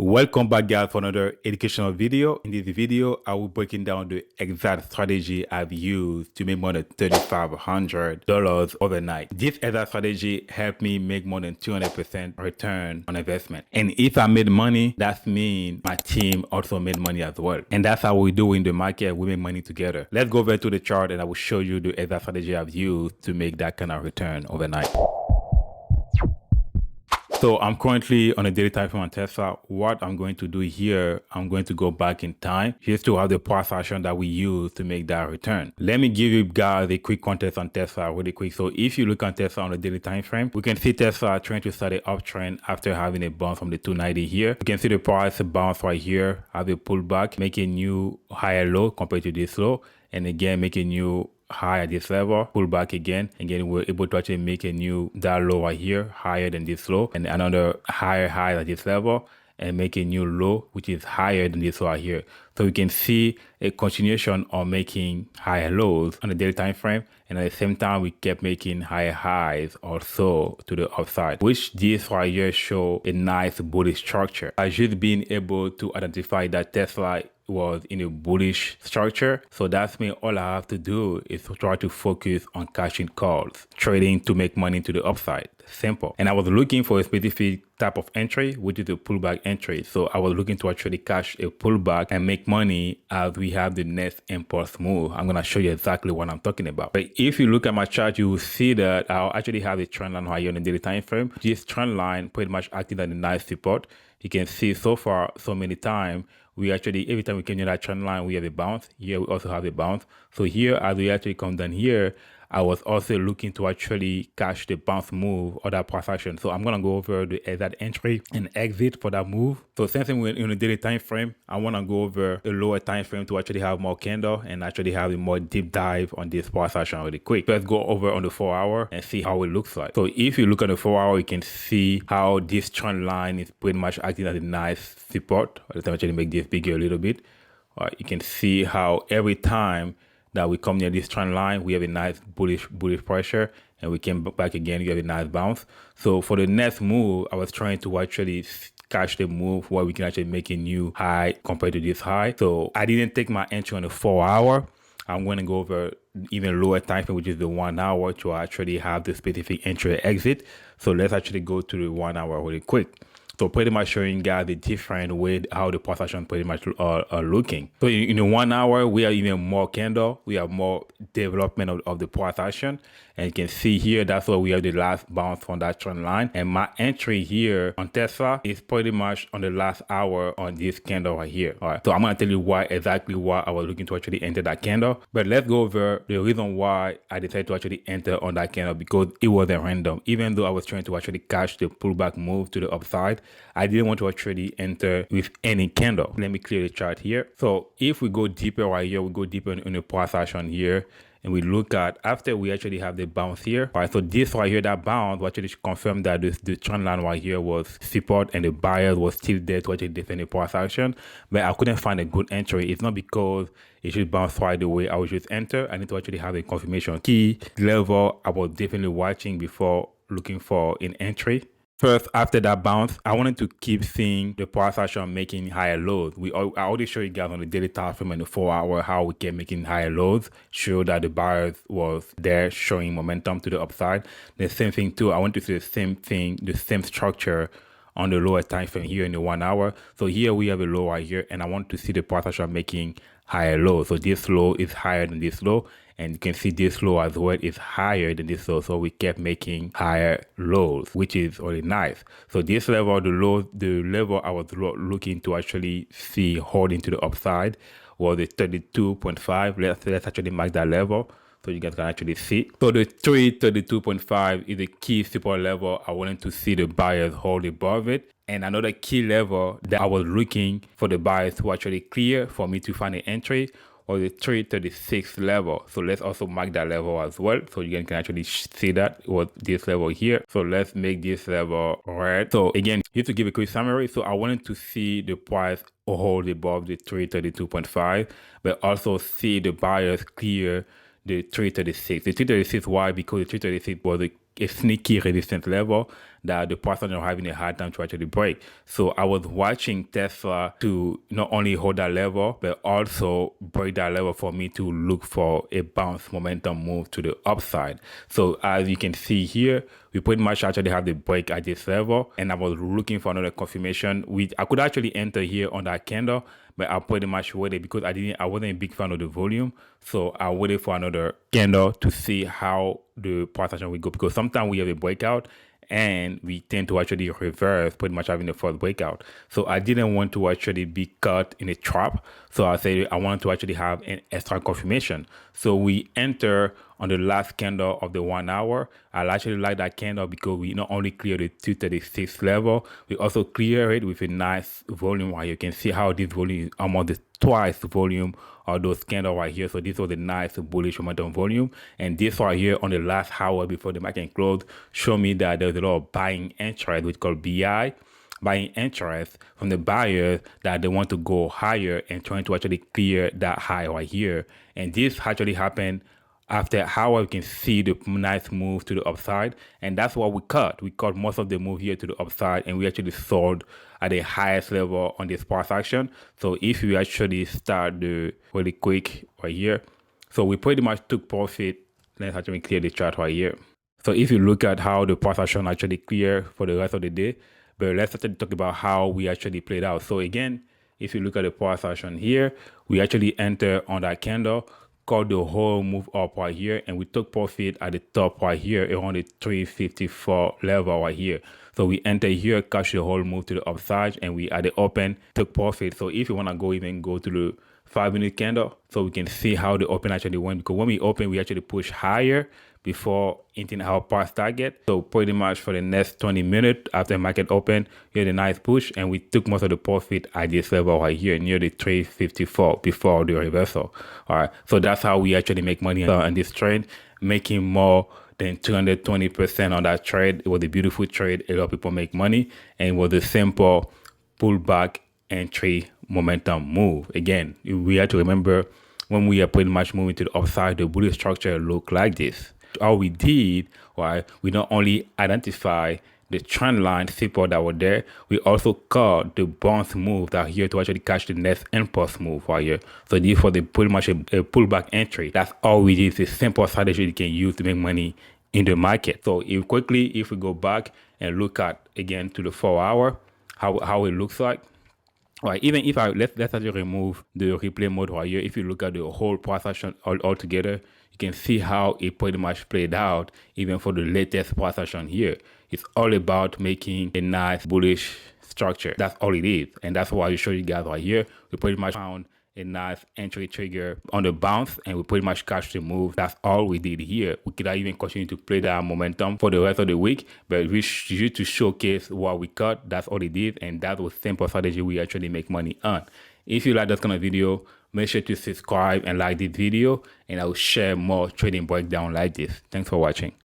Welcome back guys for another educational video. In this video, I will breaking down the exact strategy I've used to make more than $3,500 overnight. This exact strategy helped me make more than 200% return on investment. And if I made money, that means my team also made money as well. And that's how we do in the market. We make money together. Let's go over to the chart and I will show you the exact strategy I've used to make that kind of return overnight. So I'm currently on a daily time frame on Tesla. What I'm going to do here, I'm going to go back in time just to have the price action that we use to make that return. Let me give you guys a quick context on Tesla really quick. So if you look on Tesla on a daily time frame, we can see Tesla trying to start an uptrend after having a bounce from the 290 here. You can see the price bounce right here, have a pullback, make a new higher low compared to this low, and again make a new high at this level, pull back again. Again, we're able to actually make a new that low right here, higher than this low, and another higher high at this level, and make a new low, which is higher than this low right here. So you can see a continuation of making higher lows on the daily time frame, and at the same time, we kept making higher highs also to the upside, which this right here show a nice bullish structure. I've just been able to identify that Tesla was in a bullish structure. So that's means all I have to do is to try to focus on cashing calls, trading to make money to the upside. Simple. And I was looking for a specific type of entry, which is a pullback entry. So I was looking to actually cash a pullback and make money as we have the next impulse move. I'm going to show you exactly what I'm talking about. But if you look at my chart, you will see that I'll actually have a trend line right here on the daily time frame. This trend line pretty much acting as a nice support. You can see so far, so many times, we actually, every time we come near that trend line, we have a bounce. Here, we also have a bounce. So here, as we actually come down here, I was also looking to actually catch the bounce move or that price action. So I'm going to go over the exact entry and exit for that move. So same thing in a daily time frame, I want to go over a lower time frame to actually have more candle and actually have a more deep dive on this price action really quick. Let's go over on the 4 hour and see how it looks like. So if you look at the 4 hour, you can see how this trend line is pretty much acting as a nice support. Let's actually make this bigger a little bit. You can see how every time that we come near this trend line, we have a nice bullish pressure, and we came back again, you have a nice bounce. So for the next move, I was trying to actually catch the move where we can actually make a new high compared to this high. So I didn't take my entry on the 4 hour. I'm going to go over even lower time frame, which is the 1 hour, to actually have the specific entry exit. So let's actually go to the 1 hour really quick. So pretty much showing guys the different way how the price action pretty much are looking. So in the 1 hour, we have even more candle. We have more development of the price action. And you can see here, that's where we have the last bounce from that trend line. And my entry here on Tesla is pretty much on the last hour on this candle right here. All right. So I'm going to tell you exactly why I was looking to actually enter that candle. But let's go over the reason why I decided to actually enter on that candle, because it wasn't random. Even though I was trying to actually catch the pullback move to the upside, I didn't want to actually enter with any candle. Let me clear the chart here. So if we go deeper right here, we go deeper in the price action here, and we look at after we actually have the bounce here. All right, so this right here, that bounce, we actually confirmed that the trend line right here was support and the buyers was still there to actually defend the price action. But I couldn't find a good entry. It's not because it should bounce right away. I would just enter. I need to actually have a confirmation key level I was definitely watching before looking for an entry. First, after that bounce, I wanted to keep seeing the price action making higher lows. I already showed you guys on the daily time frame and the 4 hour how we kept making higher lows, show that the buyers was there showing momentum to the upside. The same thing too, I want to see the same thing, the same structure on the lower time frame here in the 1 hour. So here we have a low right here, and I want to see the price action making higher low. So this low is higher than this low, and you can see this low as well is higher than this low. So we kept making higher lows, which is really nice. So this level, the level I was looking to actually see holding to the upside was the 32.5. Let's actually mark that level so you guys can actually see. So the 332.5 is a key support level. I wanted to see the buyers hold above it. And another key level that I was looking for the buyers to actually clear for me to find an entry was the 336 level. So let's also mark that level as well, so you guys can actually see that was this level here. So let's make this level red. So again, here to give a quick summary, so I wanted to see the price hold above the 332.5, but also see the buyers clear the 336. The 336, why? Because the 336 was a sneaky resistance level that the person are having a hard time to actually break. So I was watching Tesla to not only hold that level, but also break that level for me to look for a bounce momentum move to the upside. So as you can see here, we pretty much actually have the break at this level, and I was looking for another confirmation. I could actually enter here on that candle, but I pretty much waited because I wasn't a big fan of the volume. So I waited for another candle to see how the price action will go, because sometimes we have a breakout and we tend to actually reverse, pretty much having the first breakout. So I didn't want to actually be caught in a trap. So I said I wanted to actually have an extra confirmation. So we enter on the last candle of the 1 hour. I actually like that candle because we not only clear the 236 level, we also clear it with a nice volume. While you can see how this volume is almost twice the volume of those candles right here. So this was a nice bullish momentum volume, and this right here on the last hour before the market closed show me that there's a lot of buying interest, which is called BI, buying interest from the buyers, that they want to go higher and trying to actually clear that high right here. And this actually happened after how we can see the nice move to the upside, and that's what we cut. We cut most of the move here to the upside, and we actually sold at the highest level on this price action. So if we actually start the really quick right here, so we pretty much took profit. Let's actually clear the chart right here. So if you look at how the price action actually clear for the rest of the day, but let's actually talk about how we actually played out. So again, if you look at the price action here, we actually enter on that candle, called the whole move up right here, and we took profit at the top right here around the 354 level right here. So we enter here, catch the whole move to the upside, and we at the open took profit. So if you want to go to the 5-minute candle, so we can see how the open actually went, because when we open, we actually push higher before hitting our price target. So pretty much for the next 20 minutes after market open, we had a nice push, and we took most of the profit at this level right here near the 354 before the reversal. All right, so that's how we actually make money on this trade, making more than 220% on that trade. It was a beautiful trade. A lot of people make money, and it was a simple pullback entry momentum move. Again, we have to remember, when we are pretty much moving to the upside, the bullish structure look like this. All we did, right, we not only identify the trend line support that were there, we also caught the bounce move that here to actually catch the next impulse move right here. So this was pretty much a pullback entry. That's all we did. It's a simple strategy you can use to make money in the market. So if we go back and look at again to the 4 hour, how it looks like. All right, even if let's actually remove the replay mode right here. If you look at the whole price action all together, you can see how it pretty much played out even for the latest price action here. It's all about making a nice bullish structure. That's all it is, and that's why I show you guys right here. We pretty much found a nice entry trigger on the bounce, and we pretty much catch the move. That's all we did here. We could even continue to play that momentum for the rest of the week, but we used to showcase what we cut. That's all it did, and that was simple strategy we actually make money on. If you like that kind of video, make sure to subscribe and like this video, and I will share more trading breakdown like this. Thanks for watching.